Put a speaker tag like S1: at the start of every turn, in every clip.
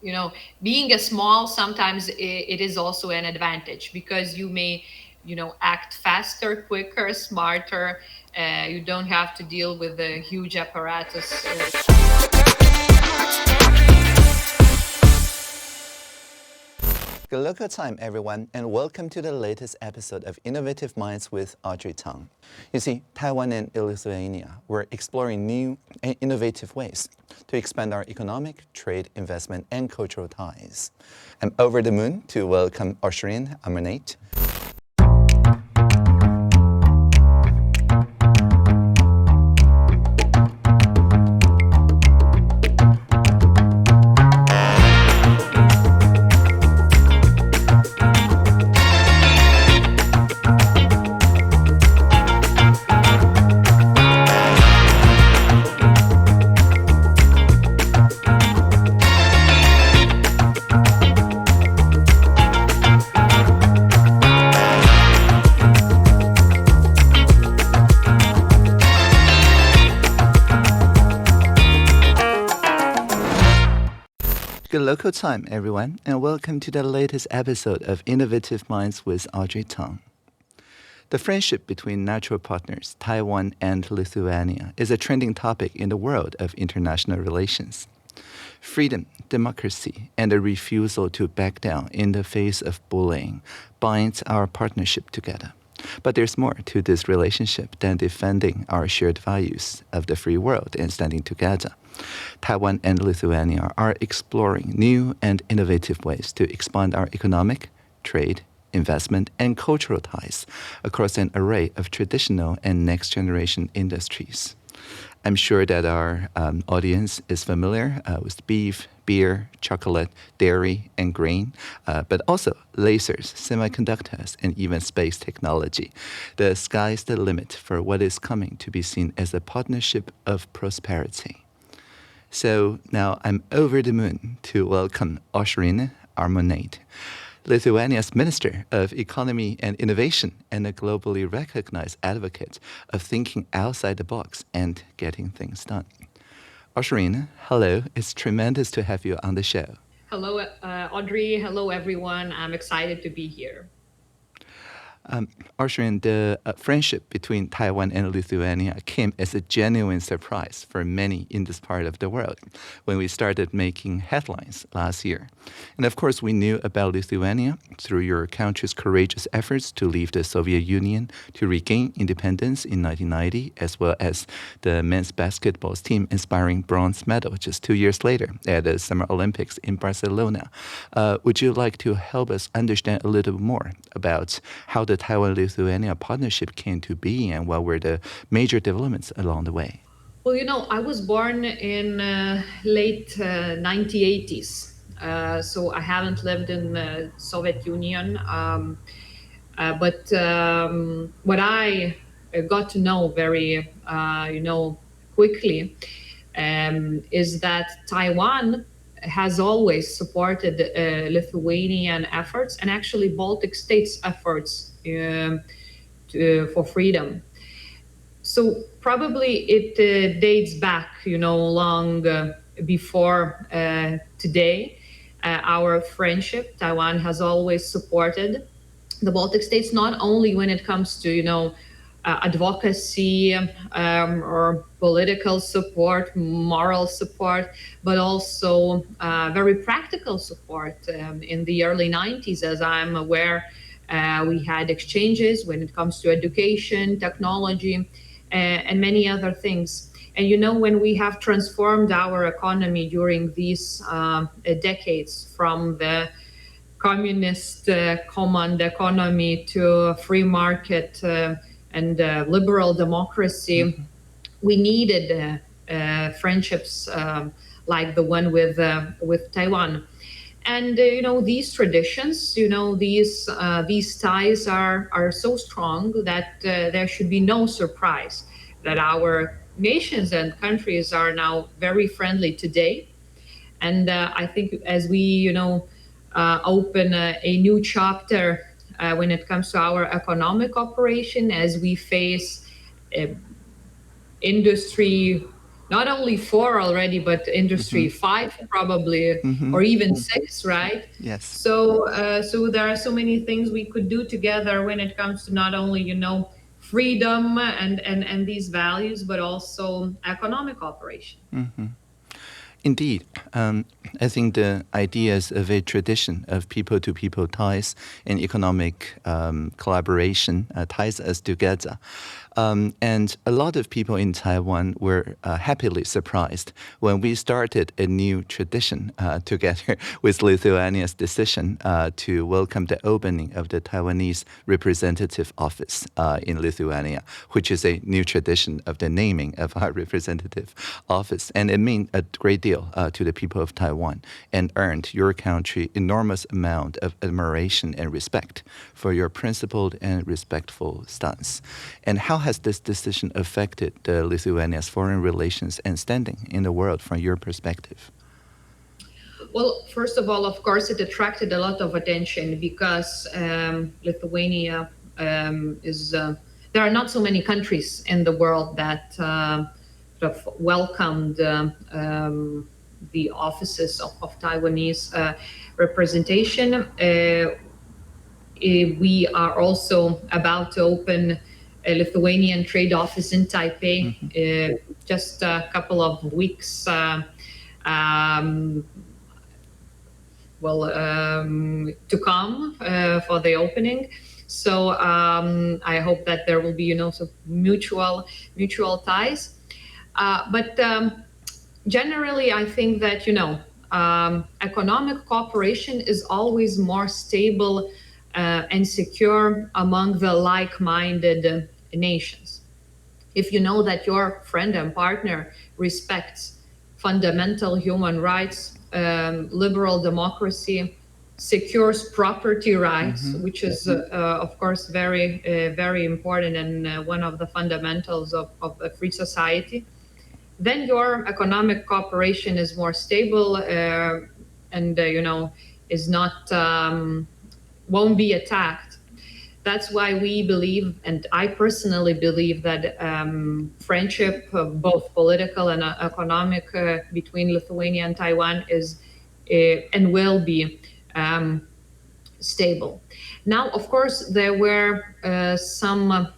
S1: Being a small, sometimes it is also an advantage because you may, act faster, quicker, smarter. You don't have to deal with a huge apparatus.
S2: Good local time, everyone, and welcome to the latest episode of Innovative Minds with Audrey Tang. You see, Taiwan and Lithuania, we're exploring new and innovative ways to expand our economic, trade, investment, and cultural ties. I'm over the moon to welcome Aušrinė, Armonaite. Good local time, everyone, and welcome to the latest episode of Innovative Minds with Audrey Tang. The friendship between natural partners, Taiwan and Lithuania, is a trending topic in the world of international relations. Freedom, democracy, and a refusal to back down in the face of bullying binds our partnership together. But there's more to this relationship than defending our shared values of the free world and standing together. Taiwan and Lithuania are exploring new and innovative ways to expand our economic, trade, investment, and cultural ties across an array of traditional and next-generation industries. I'm sure that our audience is familiar with beef, beer, chocolate, dairy, and grain, but also lasers, semiconductors, and even space technology. The sky's the limit for what is coming to be seen as a partnership of prosperity. So now I'm over the moon to welcome Aušrinė, Armonaite, Lithuania's Minister of Economy and Innovation and a globally recognized advocate of thinking outside the box and getting things done. Aušrinė, hello. It's tremendous to have you on the show.
S1: Hello, Audrey. Hello, everyone. I'm excited to be here.
S2: Aušrinė, the friendship between Taiwan and Lithuania came as a genuine surprise for many in this part of the world when we started making headlines last year. And of course, we knew about Lithuania through your country's courageous efforts to leave the Soviet Union to regain independence in 1990, as well as the men's basketball team inspiring bronze medal just 2 years later at the Summer Olympics in Barcelona. Would you like to help us understand a little more about how the Taiwan-Lithuania partnership came to be and what were the major developments along the way?
S1: Well, I was born in late 1980s. So I haven't lived in the Soviet Union. But what I got to know very, quickly is that Taiwan has always supported Lithuanian efforts and actually Baltic states' efforts for freedom. So probably it dates back, long before today. Our friendship, Taiwan has always supported the Baltic states, not only when it comes to, advocacy or political support, moral support, but also very practical support. In the early 90s, as I'm aware, we had exchanges when it comes to education, technology, and many other things. And when we have transformed our economy during these decades from the communist command economy to a free market and liberal democracy, we needed friendships like the one with Taiwan. And these traditions, these ties are so strong that there should be no surprise that our nations and countries are now very friendly today. And I think as we, open a new chapter when it comes to our economic operation, as we face industry not only 4 already, but industry 5 probably, or even 6, right?
S2: Yes.
S1: So there are so many things we could do together when it comes to not only, freedom and these values, but also economic cooperation.
S2: Indeed, I think the ideas of a tradition of people-to-people ties and economic collaboration ties us together. And a lot of people in Taiwan were happily surprised when we started a new tradition together with Lithuania's decision to welcome the opening of the Taiwanese representative office in Lithuania, which is a new tradition of the naming of our representative office. And it meant a great deal to the people of Taiwan and earned your country enormous amount of admiration and respect for your principled and respectful stance. And how has this decision affected Lithuania's foreign relations and standing in the world from your perspective?
S1: Well, first of all, of course, it attracted a lot of attention because Lithuania is. There are not so many countries in the world that sort of welcomed the offices of Taiwanese representation. We are also about to open a Lithuanian trade office in Taipei, just a couple of weeks to come for the opening. So I hope that there will be, some mutual ties. But generally, I think that, economic cooperation is always more stable and secure among the like-minded nations. If you know that your friend and partner respects fundamental human rights, liberal democracy, secures property rights, which is, of course, very important and one of the fundamentals of a free society, then your economic cooperation is more stable and, is not, won't be attacked. That's why we believe, and I personally believe, that friendship, both political and economic, between Lithuania and Taiwan is and will be stable. Now, of course, there were some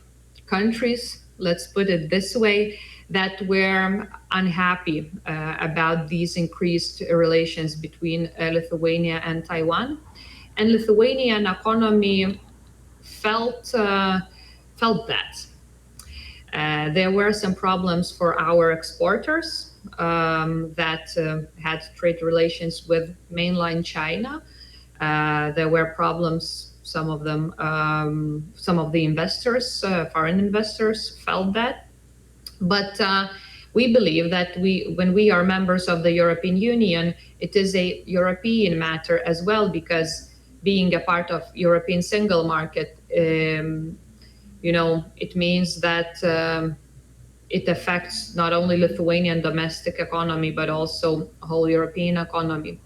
S1: countries, let's put it this way, that were unhappy about these increased relations between Lithuania and Taiwan. And Lithuanian economy felt that. There were some problems for our exporters that had trade relations with mainland China. There were problems, some of them, some of the investors, foreign investors felt that. But we believe that when we are members of the European Union, it is a European matter as well, because being a part of European single market, it means that it affects not only Lithuanian domestic economy, but also whole European economy.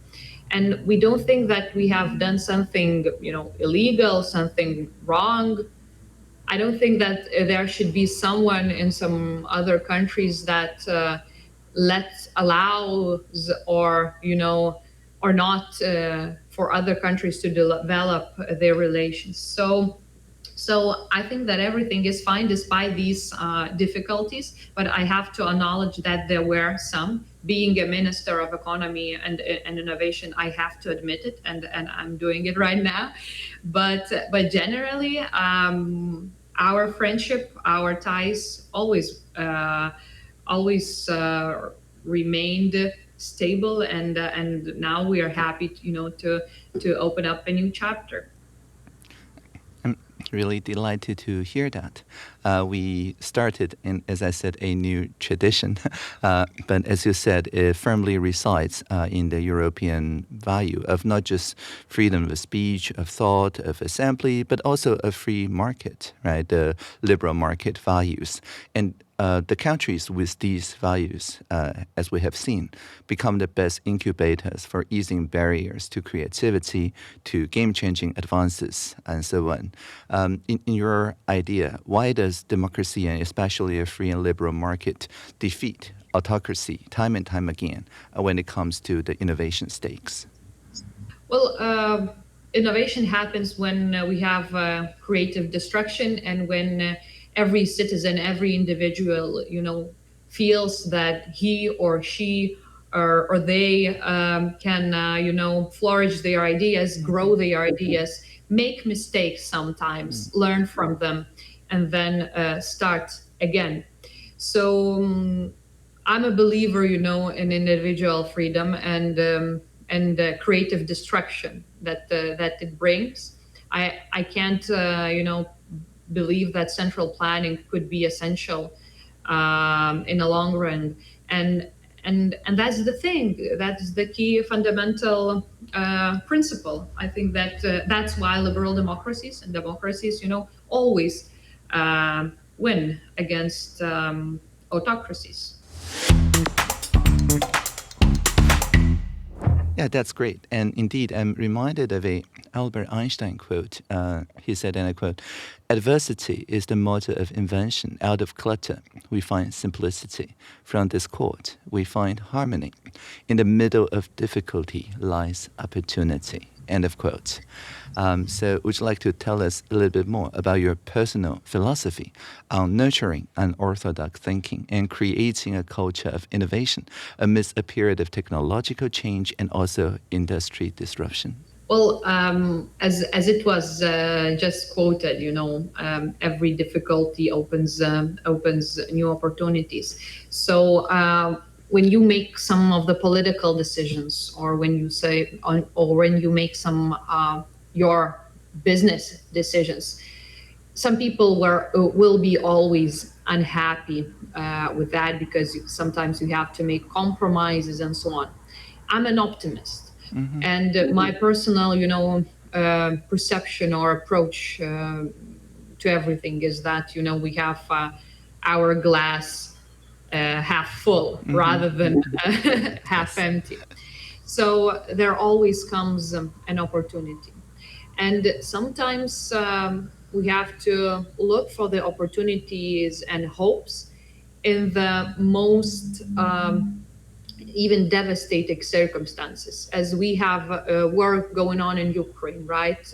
S1: And we don't think that we have done something, illegal, something wrong. I don't think that there should be someone in some other countries that allows or not for other countries to develop their relations. So I think that everything is fine despite these difficulties, but I have to acknowledge that there were some. Being a Minister of Economy and Innovation, I have to admit it, and I'm doing it right now. But generally, our friendship, our ties always remained stable, and now we are happy, to open up a new chapter.
S2: Really delighted to hear that. We started, as I said, a new tradition, but as you said, it firmly resides in the European value of not just freedom of speech, of thought, of assembly, but also a free market, right? The liberal market values. And the countries with these values, as we have seen, become the best incubators for easing barriers to creativity, to game-changing advances, and so on. In your idea, why does democracy, and especially a free and liberal market, defeat autocracy time and time again when it comes to the innovation stakes?
S1: Well, innovation happens when we have creative destruction, and when every citizen, every individual, feels that he or she or they can, flourish their ideas, grow their ideas, make mistakes sometimes, learn from them, and then start again. So I'm a believer, in individual freedom and creative destruction that it brings. I can't, believe that central planning could be essential in the long run, and that's the thing. That's the key fundamental principle. I think that that's why liberal democracies and democracies, always win against autocracies.
S2: Yeah, that's great. And indeed, I'm reminded of a Albert Einstein quote. He said, and I quote, "Adversity is the mother of invention. Out of clutter, we find simplicity. From discord, we find harmony. In the middle of difficulty lies opportunity." End of quote. So would you like to tell us a little bit more about your personal philosophy on nurturing unorthodox thinking and creating a culture of innovation amidst a period of technological change and also industry disruption?
S1: Well, as it was just quoted, every difficulty opens new opportunities. So when you make some of the political decisions, or when you say, or when you make some your business decisions, some people will be always unhappy with that, because sometimes you have to make compromises and so on. I'm an optimist, and my personal, perception or approach to everything is that we have our glass half full rather than half empty. So there always comes an opportunity. And sometimes we have to look for the opportunities and hopes in the most even devastating circumstances, as we have war going on in Ukraine, right?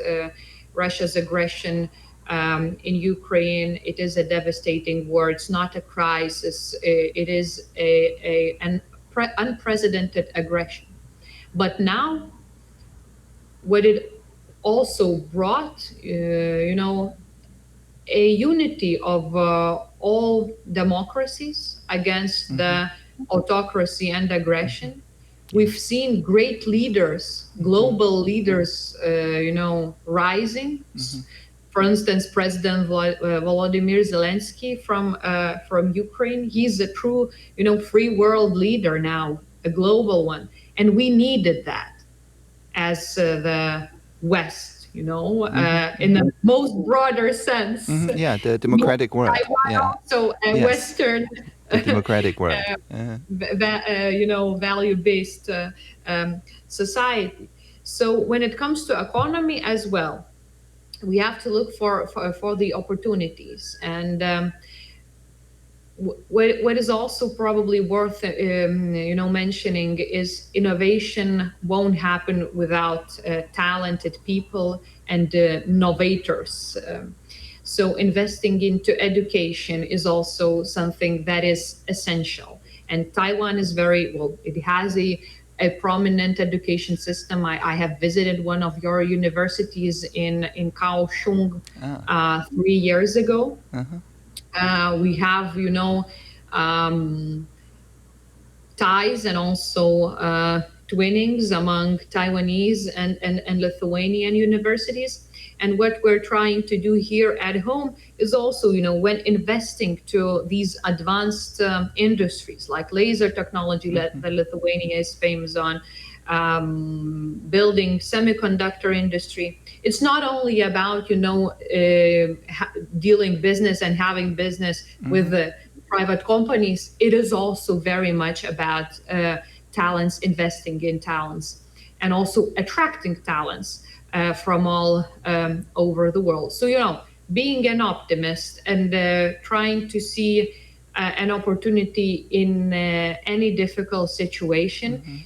S1: Russia's aggression in Ukraine, it is a devastating war. It's not a crisis. It is an unprecedented aggression. But now, what it also brought, a unity of all democracies against the autocracy and aggression. We've seen great leaders, global leaders, rising. For instance, President Volodymyr Zelensky from Ukraine. He's a true, free world leader now, a global one, and we needed that as the West, in the most broader sense.
S2: Yeah, the democratic world.
S1: Taiwan
S2: Yeah.
S1: also a
S2: Yes.
S1: Western,
S2: The democratic world.
S1: value-based society. So when it comes to economy as well, we have to look for the opportunities. And what is also probably worth mentioning is innovation won't happen without talented people and innovators. So investing into education is also something that is essential. And Taiwan is it has a prominent education system. I have visited one of your universities in Kaohsiung 3 years ago. We have, ties and also twinnings among Taiwanese and Lithuanian universities. And what we're trying to do here at home is also, when investing to these advanced industries like laser technology that Lithuania is famous on, building semiconductor industry. It's not only about, dealing business and having business with the private companies. It is also very much about talents, investing in talents, and also attracting talents from all over the world. So, being an optimist and trying to see an opportunity in any difficult situation,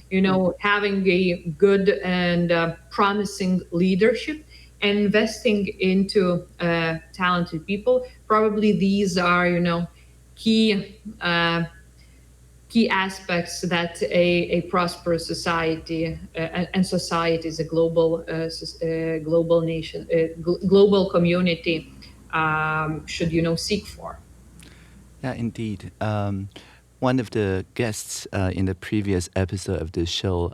S1: having a good and promising leadership, and investing into talented people. Probably these are, key key aspects that a prosperous society and society is a global nation, global community should seek for.
S2: Yeah, indeed. One of the guests in the previous episode of this show,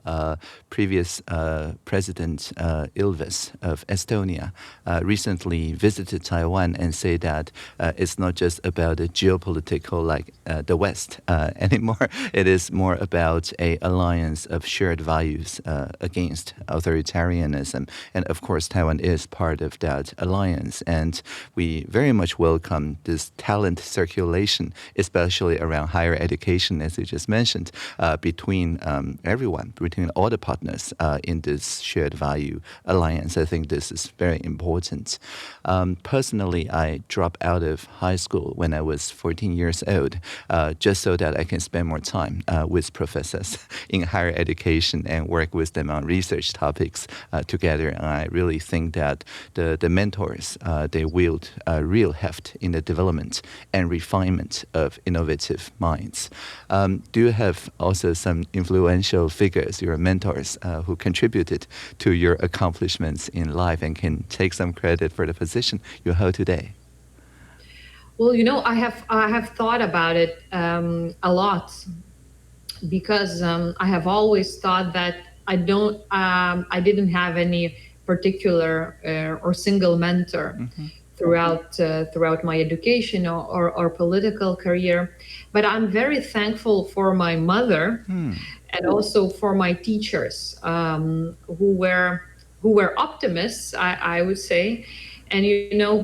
S2: previous President Ilves of Estonia, recently visited Taiwan and said that it's not just about the geopolitical, like the West anymore. It is more about a alliance of shared values against authoritarianism. And of course, Taiwan is part of that alliance. And we very much welcome this talent circulation, especially around higher education, as you just mentioned, between everyone, between all the partners in this shared value alliance. I think this is very important. Personally, I dropped out of high school when I was 14 years old, just so that I can spend more time with professors in higher education and work with them on research topics together. And I really think that the mentors, they wield real heft in the development and refinement of innovative minds. Do you have also some influential figures, your mentors, who contributed to your accomplishments in life and can take some credit for the position you hold today?
S1: Well, I have thought about it a lot, because I have always thought that I didn't have any particular or single mentor throughout my education or political career. But I'm very thankful for my mother and also for my teachers, who were optimists, I would say, and who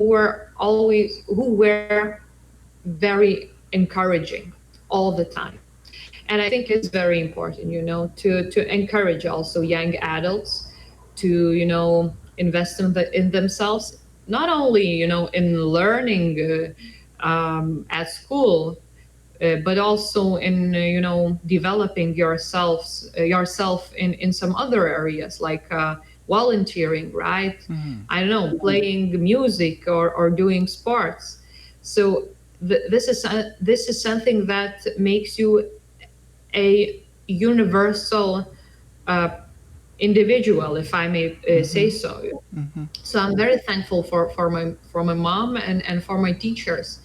S1: were very encouraging all the time. And I think it's very important, to encourage also young adults to, invest in themselves, not only, in learning at school, but also in, developing yourself in some other areas, like volunteering, right? I don't know, playing music or doing sports. So this is something that makes you a universal individual, if I may say so. So I'm very thankful for my mom and for my teachers.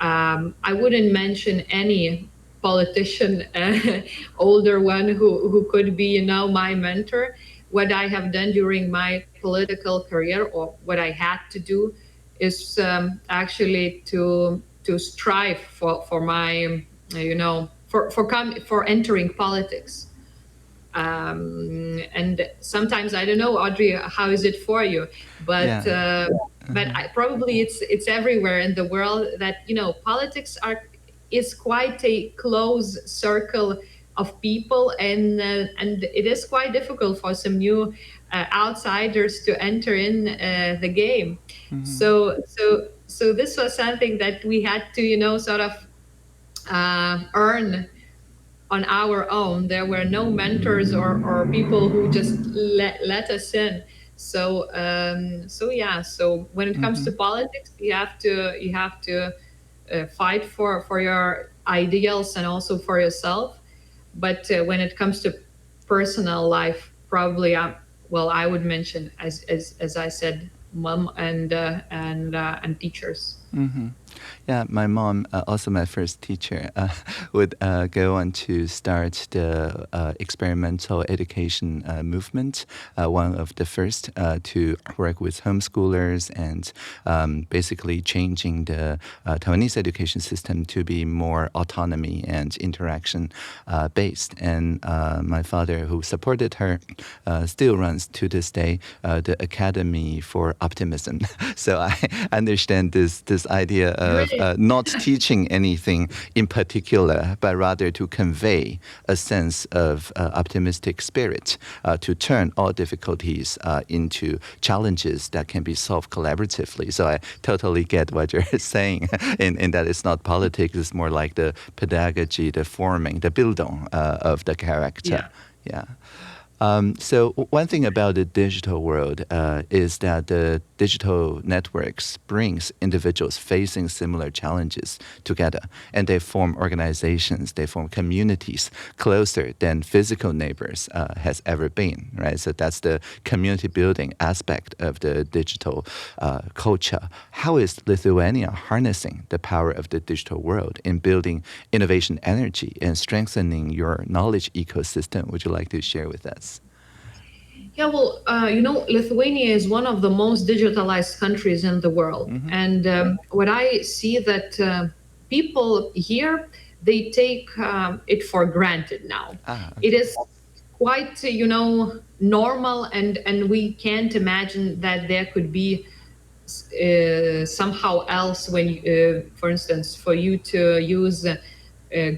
S1: I wouldn't mention any politician, older one who could be my mentor. What I have done during my political career, or what I had to do, is actually to strive for my for entering politics. And sometimes, I don't know, Audrey, how is it for you? But probably it's everywhere in the world that politics is quite a close circle of people, and it is quite difficult for some new outsiders to enter in the game. So this was something that we had to sort of earn on our own. There were no mentors or people who just let us in. So when it comes to politics, you have to fight for your ideals and also for yourself. But when it comes to personal life, probably I would mention, as I said, mom and teachers.
S2: Yeah, my mom, also my first teacher, would go on to start the experimental education movement, one of the first to work with homeschoolers and basically changing the Taiwanese education system to be more autonomy and interaction based. And my father, who supported her, still runs to this day the Academy for Optimism. So I understand this idea of not teaching anything in particular, but rather to convey a sense of optimistic spirit, to turn all difficulties into challenges that can be solved collaboratively. So I totally get what you're saying, in that it's not politics, it's more like the pedagogy, the forming, the Bildung of the character. Yeah. So one thing about the digital world is that the digital networks brings individuals facing similar challenges together, and they form organizations, they form communities closer than physical neighbors has ever been, right? So that's the community building aspect of the digital culture. How is Lithuania harnessing the power of the digital world in building innovation energy and strengthening your knowledge ecosystem? Would you like to share with us?
S1: Yeah, well, Lithuania is one of the most digitalized countries in the world. And what I see that people here, they take it for granted now.
S2: Okay.
S1: It is quite, normal, and we can't imagine that there could be somehow else when, for instance, for you to use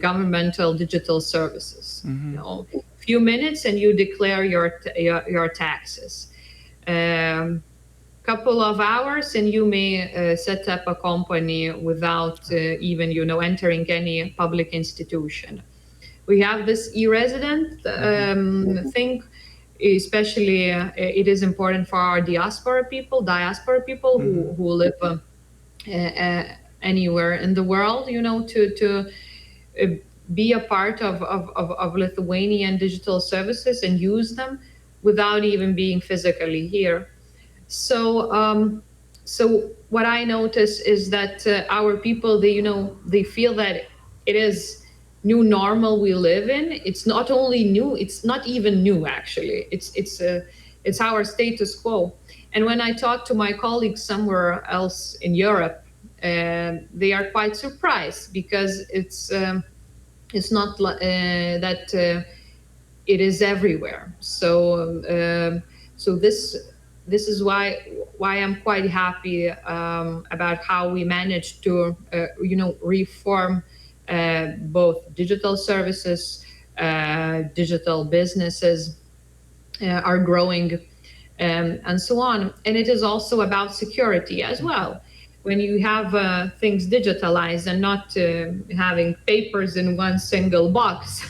S1: governmental digital services. Few minutes and you declare your taxes. Couple of hours and you may set up a company without even entering any public institution. We have this e-resident thing. Especially, it is important for our diaspora people who live anywhere in the world, to be a part of Lithuanian digital services and use them without even being physically here. So, so what I notice is that our people, they feel that it is new normal we live in. It's not only new; it's not even new actually. It's our status quo. And when I talk to my colleagues somewhere else in Europe, they are quite surprised because it's not that it is everywhere. So so this is why I'm quite happy about how we managed to reform both digital services, digital businesses are growing, and so on. And it is also about security as well. When you have things digitalized and not having papers in one single box,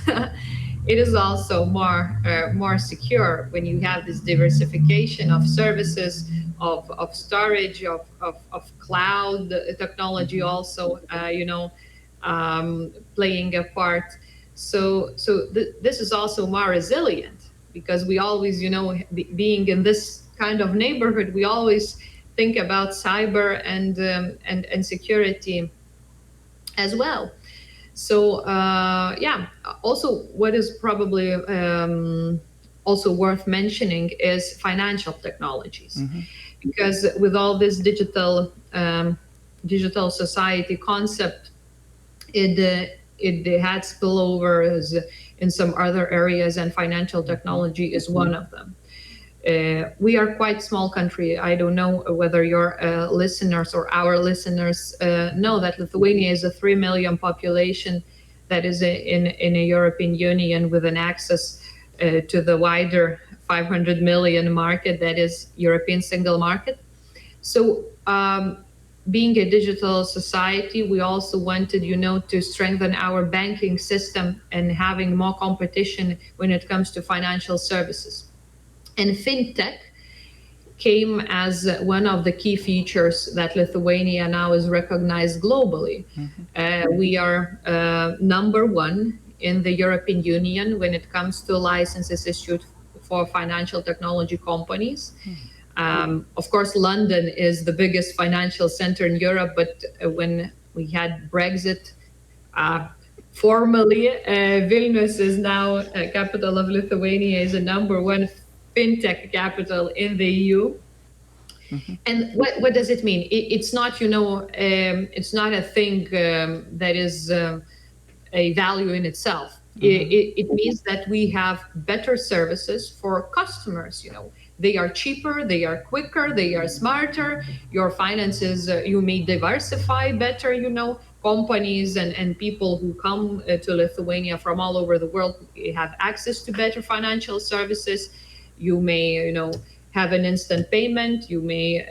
S1: it is also more secure when you have this diversification of services, of storage, of cloud technology also, playing a part. So this is also more resilient because we always, being in this kind of neighborhood, we always think about cyber and security as well. So also what is probably also worth mentioning is financial technologies, because with all this digital society concept, it had spillovers in some other areas, and financial technology is one of them. We are quite small country. I don't know whether your listeners or our listeners know that Lithuania is a 3 million population that is in a European Union with an access to the wider 500 million market that is European single market. So being a digital society, we also wanted, to strengthen our banking system and having more competition when it comes to financial services. And fintech came as one of the key features that Lithuania now is recognized globally. We are number one in the European Union when it comes to licenses issued for financial technology companies. Of course, London is the biggest financial center in Europe, but when we had Brexit, formally, Vilnius is now capital of Lithuania, is a number one fintech capital in the EU. And what does it mean? It's not, it's not a thing that is a value in itself. It means that we have better services for customers, They are cheaper, they are quicker, they are smarter. Your finances, you may diversify better, companies and people who come to Lithuania from all over the world have access to better financial services. You may, have an instant payment. You may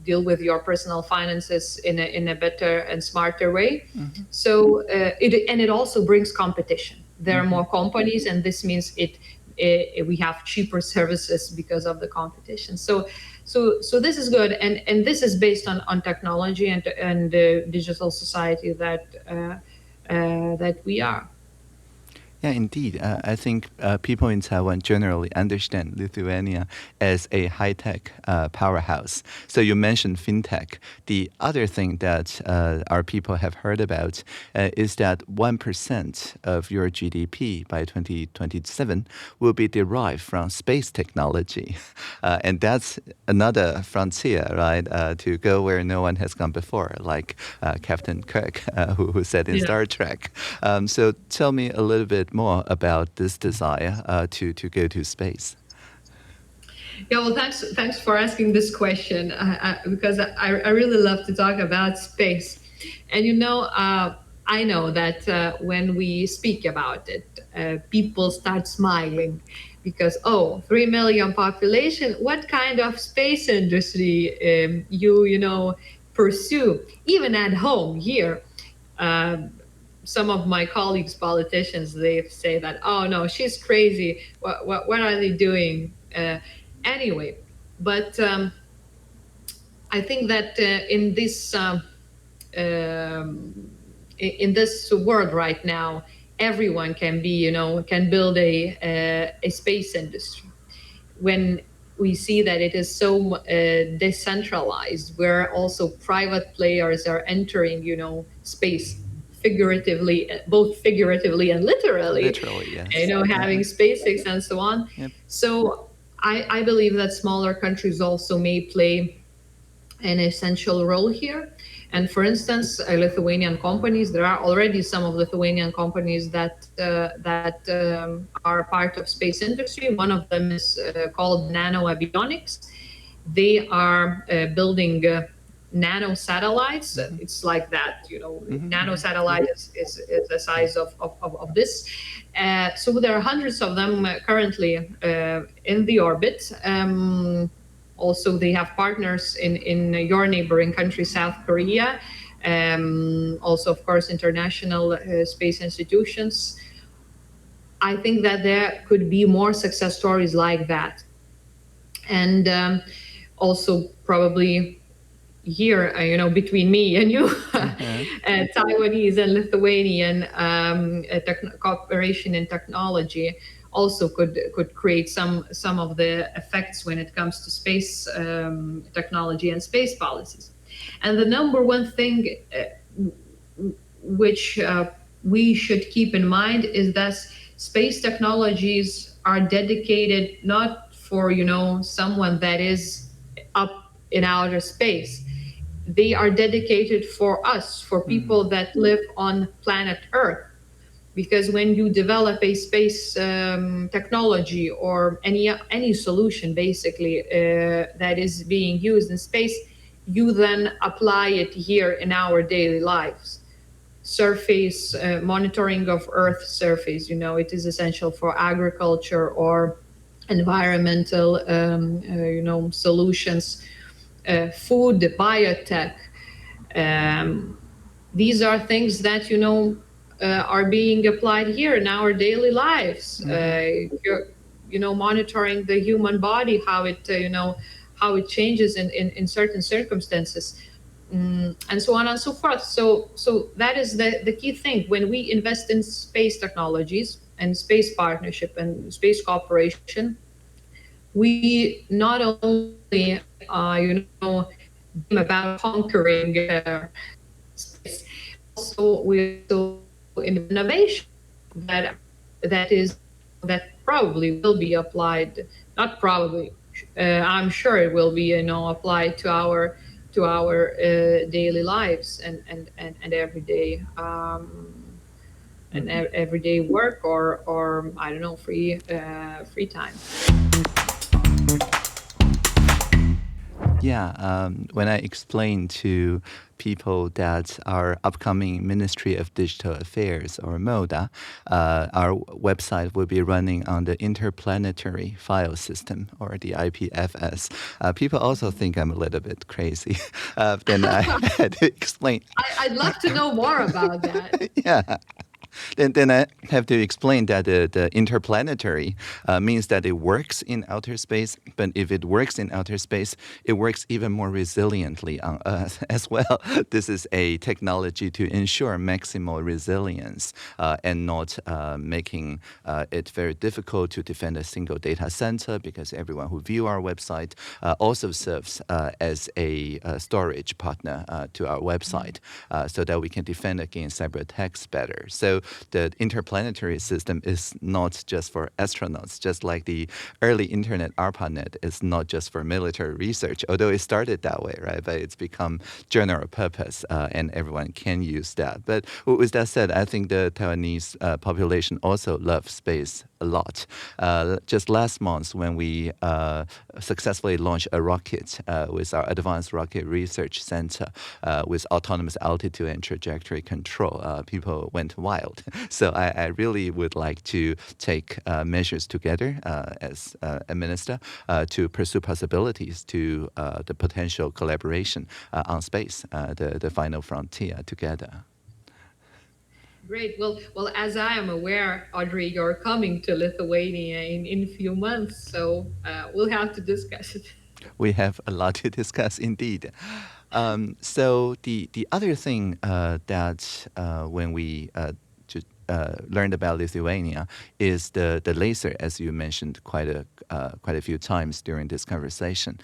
S1: deal with your personal finances in a better and smarter way.
S2: Mm-hmm.
S1: So it also brings competition. There are more companies, and this means we have cheaper services because of the competition. So this is good, and this is based on technology and digital society that we are.
S2: Yeah, indeed. I think people in Taiwan generally understand Lithuania as a high-tech powerhouse. So you mentioned fintech. The other thing that our people have heard about is that 1% of your GDP by 2027 will be derived from space technology. And that's another frontier, right, to go where no one has gone before, like Captain Kirk, who said in Star Trek. So tell me a little bit more about this desire to go to space.
S1: Yeah, well, thanks for asking this question, because I really love to talk about space. And I know that when we speak about it, people start smiling because, 3 million population, what kind of space industry you pursue, even at home here? Some of my colleagues, politicians, they say that, oh no, she's crazy. What are they doing? Anyway, but I think that in this world right now, everyone can can build a space industry. When we see that it is so decentralized, where also private players are entering, space both figuratively and literally.
S2: Literally, yes.
S1: Having SpaceX and so on.
S2: Yep.
S1: So I believe that smaller countries also may play an essential role here. And for instance, Lithuanian companies, there are already some of Lithuanian companies that are part of space industry. One of them is called Nano Avionics. They are building nano satellites. It's like that, nano satellite is the size of this. So there are hundreds of them currently in the orbit. Also, they have partners in your neighboring country, South Korea. Also, of course, international space institutions. I think that there could be more success stories like that. And also probably here, between me and you, Taiwanese and Lithuanian cooperation in technology also could create some of the effects when it comes to space technology and space policies. And the number one thing which we should keep in mind is that space technologies are dedicated not for someone that is up in outer space. They are dedicated for us, for people that live on planet Earth. Because when you develop a space technology or any solution, basically, that is being used in space, you then apply it here in our daily lives. Surface monitoring of Earth's surface, it is essential for agriculture or environmental, solutions. Food, biotech. These are things that, are being applied here in our daily lives. Monitoring the human body, how it changes in certain circumstances, and so on and so forth. So that is the key thing. When we invest in space technologies and space partnership and space cooperation, we not only, about conquering space, also we also innovation that probably will be applied. Not probably, I'm sure it will be, applied to our daily lives and everyday everyday work or I don't know, free time.
S2: Yeah, when I explain to people that our upcoming Ministry of Digital Affairs, or MODA, our website will be running on the Interplanetary File System, or the IPFS. People also think I'm a little bit crazy. Then I had to explain.
S1: I'd love to know more about that.
S2: Yeah. Then I have to explain that the interplanetary means that it works in outer space, but if it works in outer space, it works even more resiliently on Earth as well. This is a technology to ensure maximal resilience and not making it very difficult to defend a single data center, because everyone who view our website also serves as a storage partner to our website so that we can defend against cyber attacks better. So the interplanetary system is not just for astronauts, just like the early internet ARPANET is not just for military research, although it started that way, right? But it's become general purpose and everyone can use that. But with that said, I think the Taiwanese population also loves space a lot. Just last month, when we successfully launched a rocket with our Advanced Rocket Research Center with autonomous altitude and trajectory control, people went wild. So I really would like to take measures together as a minister to pursue possibilities to the potential collaboration on space, the final frontier together.
S1: Great. Well, as I am aware, Audrey, you're coming to Lithuania in a few months, so we'll have to discuss it.
S2: We have a lot to discuss indeed. So the other thing that when we learned about Lithuania is the laser, as you mentioned quite a few times during this conversation.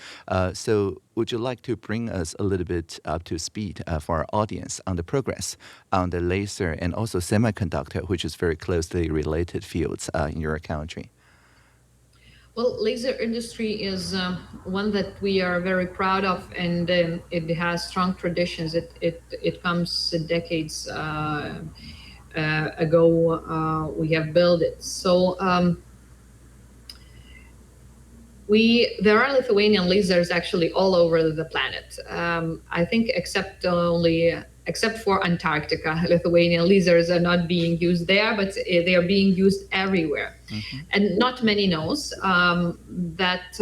S2: So would you like to bring us a little bit up to speed for our audience on the progress on the laser and also semiconductor, which is very closely related fields in your country?
S1: Well, laser industry is one that we are very proud of, and it has strong traditions. It comes decades ago. We have built it. So there are Lithuanian lasers actually all over the planet. I think except for Antarctica, Lithuanian lasers are not being used there, but they are being used everywhere. Mm-hmm. And not many knows that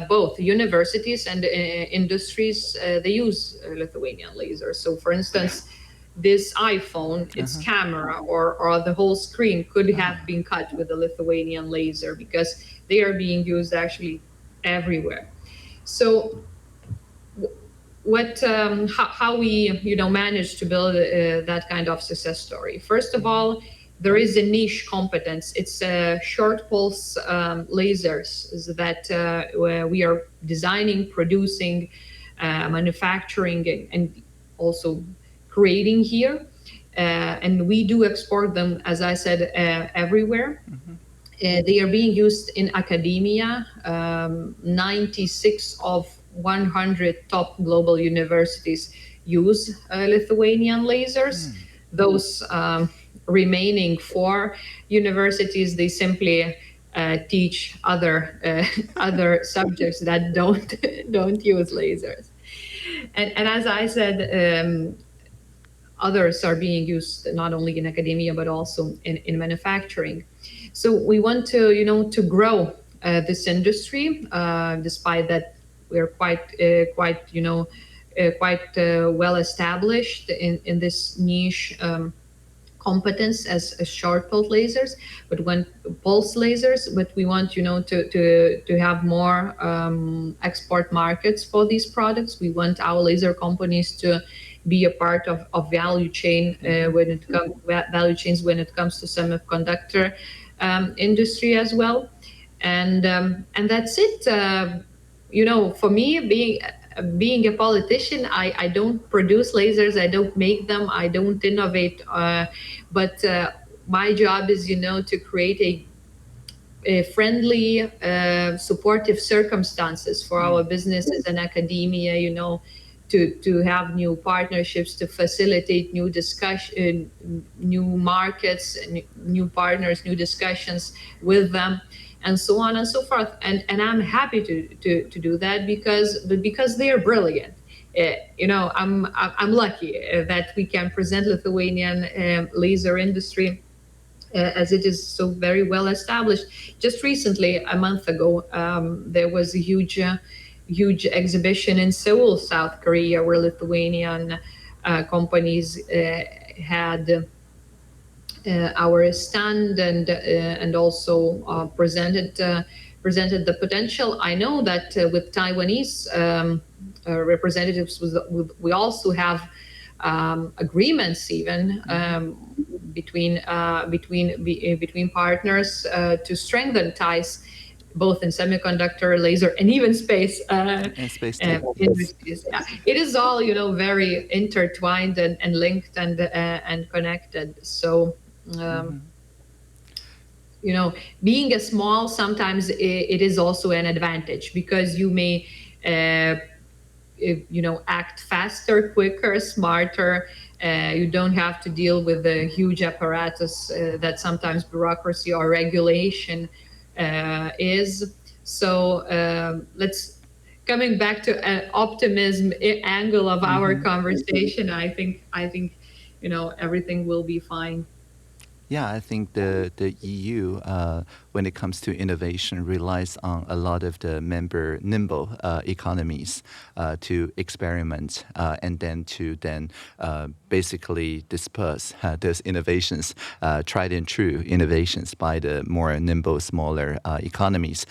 S1: both universities and industries they use Lithuanian lasers. So, for instance, this iPhone, its camera or the whole screen could have been cut with a Lithuanian laser, because they are being used actually everywhere. So how we managed to build that kind of success story? First of all, there is a niche competence. It's short pulse lasers that we are designing, producing, manufacturing, and also creating here, and we do export them, as I said, everywhere. Mm-hmm. They are being used in academia. 96 of 100 top global universities use Lithuanian lasers. Those remaining 4 universities, they simply teach other subjects that don't use lasers. And as I said, others are being used not only in academia but also in manufacturing. So we want to grow this industry, despite that we're quite well established in this niche competence as short pulse lasers, but we want to have more export markets for these products. We want our laser companies to be a part of value chains when it comes to semiconductor industry as well, and that's it. For me, being a politician, I don't produce lasers, I don't make them, I don't innovate, but my job is to create a friendly, supportive circumstances for our businesses and academia, to have new partnerships, to facilitate new discussion, new markets, new partners, new discussions with them. and so on and so forth. And I'm happy to do that because they are brilliant. I'm lucky that we can present Lithuanian laser industry as it is so very well established. Just recently, a month ago, there was a huge exhibition in Seoul, South Korea, where Lithuanian companies had our stand and also presented the potential. I know that with Taiwanese representatives, we also have agreements even between partners to strengthen ties both in semiconductor, laser, and even space
S2: And space tech.
S1: industries. Yeah. It is all very intertwined and linked and connected. So. Being a small, sometimes it is also an advantage because you may act faster, quicker, smarter. You don't have to deal with the huge apparatus that sometimes bureaucracy or regulation is. So let's coming back to an optimism angle of our conversation. I think everything will be fine.
S2: Yeah, I think the EU, when it comes to innovation, relies on a lot of the member nimble economies to experiment and then to basically disperse those innovations, tried and true innovations by the more nimble, smaller economies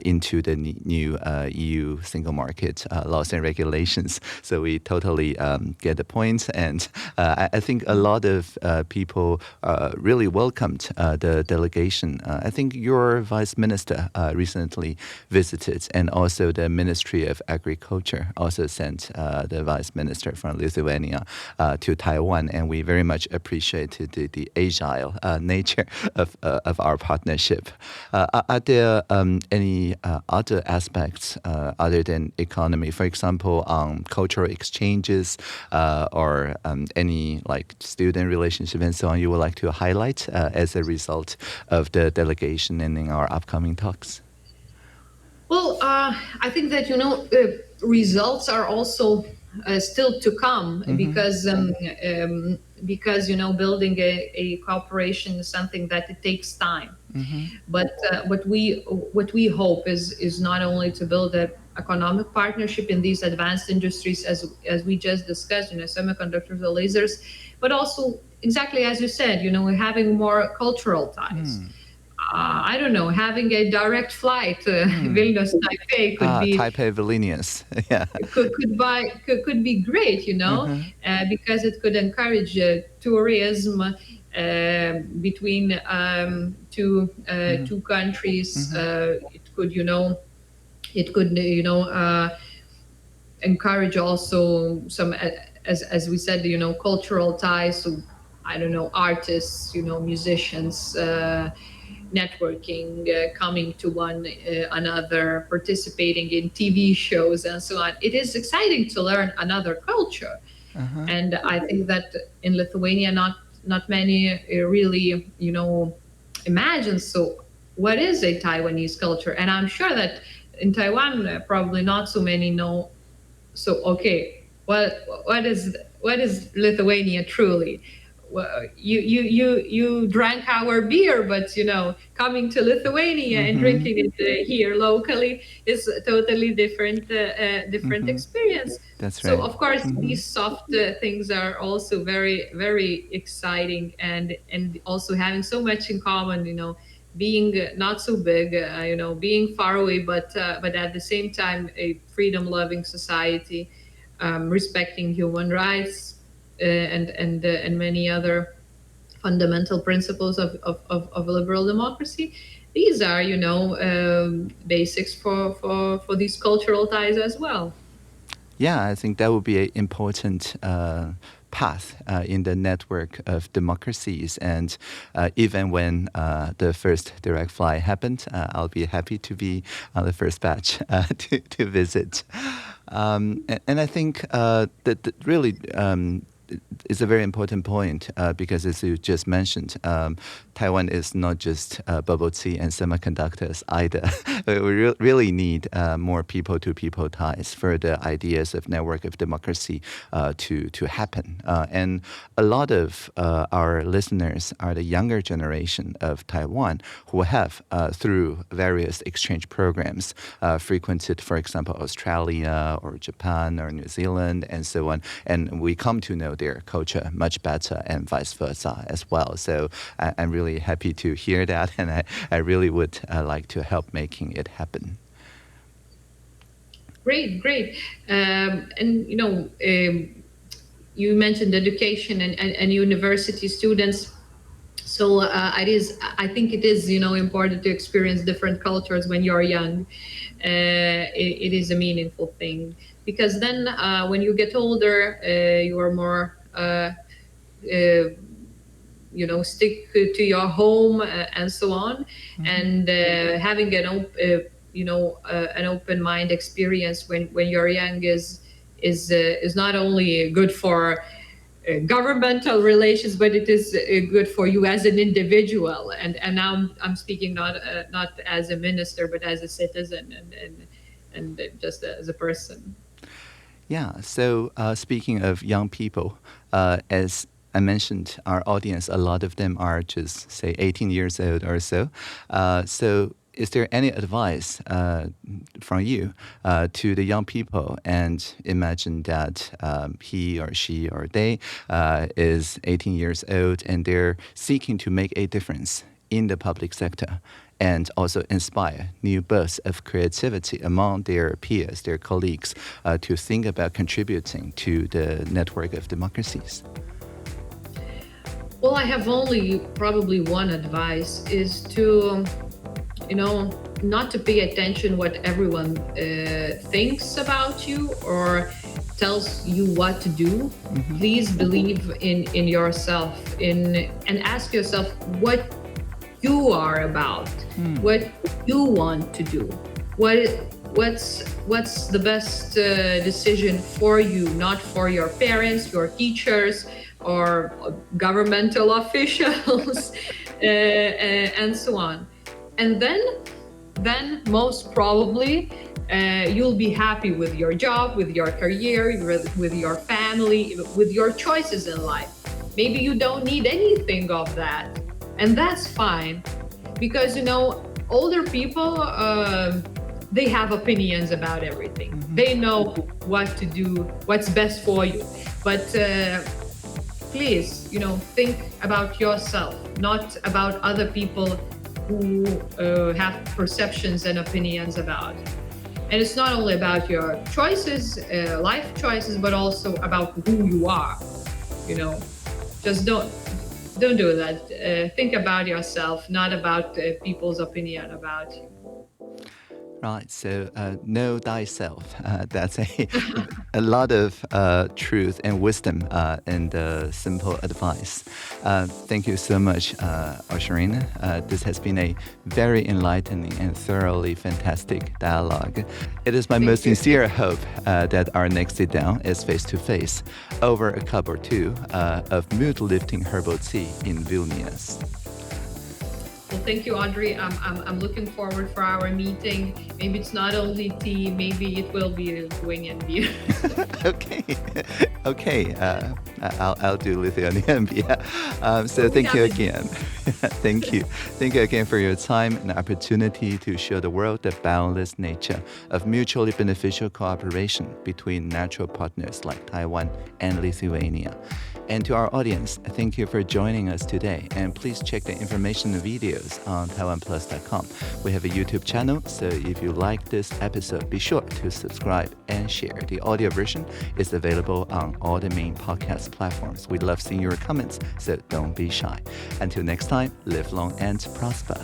S2: into the new EU single market laws and regulations. So we totally get the point. And I think a lot of people really welcomed the delegation. I think your vice minister recently visited, and also the Ministry of Agriculture also sent the vice minister from Lithuania to Taiwan, and we very much appreciated the agile nature of our partnership. Are there any other aspects other than economy, for example, cultural exchanges or any like student relationship and so on, you would like to highlight as a result of the delegation and in our upcoming talks?
S1: Well, I think that results are also still to come because building a cooperation is something that it takes time. But what we hope is not only to build an economic partnership in these advanced industries as we just discussed, semiconductors or lasers, but also exactly as you said, having more cultural ties. I don't know, having a direct flight Vilnius Taipei could be
S2: Taipei Vilnius, yeah,
S1: could be great, because it could encourage tourism between two countries. It could encourage also some, as we said, cultural ties. So I don't know, artists, musicians. Networking, coming to one another, participating in TV shows and so on. It is exciting to learn another culture. And I think that in Lithuania, not many really, imagine. So what is a Taiwanese culture? And I'm sure that in Taiwan, probably not so many know. So, okay, what is Lithuania truly? Well, you drank our beer, but coming to Lithuania and drinking it here locally is a totally different experience.
S2: That's
S1: So
S2: right.
S1: of course these soft things are also very, very exciting, and also having so much in common. Being not so big, being far away, but at the same time a freedom-loving society, respecting human rights. And many other fundamental principles of liberal democracy. These are, basics for these cultural ties as well.
S2: Yeah, I think that would be an important path in the network of democracies. And even when the first direct flight happened, I'll be happy to be on the first batch to visit. And I think that really it's a very important point because, as you just mentioned, Taiwan is not just bubble tea and semiconductors either. We really need more people-to-people ties for the ideas of network of democracy to happen. And a lot of our listeners are the younger generation of Taiwan who have, through various exchange programs, frequented, for example, Australia or Japan or New Zealand and so on. And we come to know their culture much better and vice versa as well. So I'm really happy to hear that, and I really would like to help making it happen.
S1: Great. And you mentioned education and university students. So I think it is, important to experience different cultures when you're young. It is a meaningful thing, because then when you get older, you are more, stick to your home and so on. Mm-hmm. And having an open mind experience when you're young is not only good for governmental relations, but it is good for you as an individual. And now I'm speaking not as a minister, but as a citizen and just as a person.
S2: Yeah. So speaking of young people, as I mentioned, our audience, a lot of them are just, say, 18 years old or so. So is there any advice from you to the young people? And imagine that he or she or they is 18 years old and they're seeking to make a difference in the public sector and also inspire new bursts of creativity among their peers, their colleagues, to think about contributing to the network of democracies.
S1: Well, I have only probably one advice, is to, not to pay attention what everyone thinks about you or tells you what to do. Mm-hmm. Please believe in yourself, and ask yourself what you are about, what you want to do, what's the best decision for you, not for your parents, your teachers, or governmental officials, and so on. And then most probably you'll be happy with your job, with your career, with your family, with your choices in life. Maybe you don't need anything of that, and that's fine, because older people, they have opinions about everything. Mm-hmm. They know what to do, what's best for you, but please, think about yourself, not about other people who have perceptions and opinions about. And it's not only about your choices, life choices, but also about who you are. Just don't do that. Think about yourself, not about people's opinion about you.
S2: Right, so know thyself. That's a lot of truth and wisdom and simple advice. Thank you so much, Aušrinė. This has been a very enlightening and thoroughly fantastic dialogue. It is my most sincere hope that our next sit down is face-to-face over a cup or two of mood-lifting herbal tea in Vilnius.
S1: Well, thank you, Audrey. I'm looking forward for our meeting. Maybe it's not only tea. Maybe it will be Lithuanian beer.
S2: Okay. I'll do Lithuanian beer. So thank you again. Thank you again for your time and opportunity to show the world the boundless nature of mutually beneficial cooperation between natural partners like Taiwan and Lithuania. And to our audience, thank you for joining us today. And please check the information and videos on TaiwanPlus.com. We have a YouTube channel, so if you like this episode, be sure to subscribe and share. The audio version is available on all the main podcast platforms. We love seeing your comments, so don't be shy. Until next time, live long and prosper.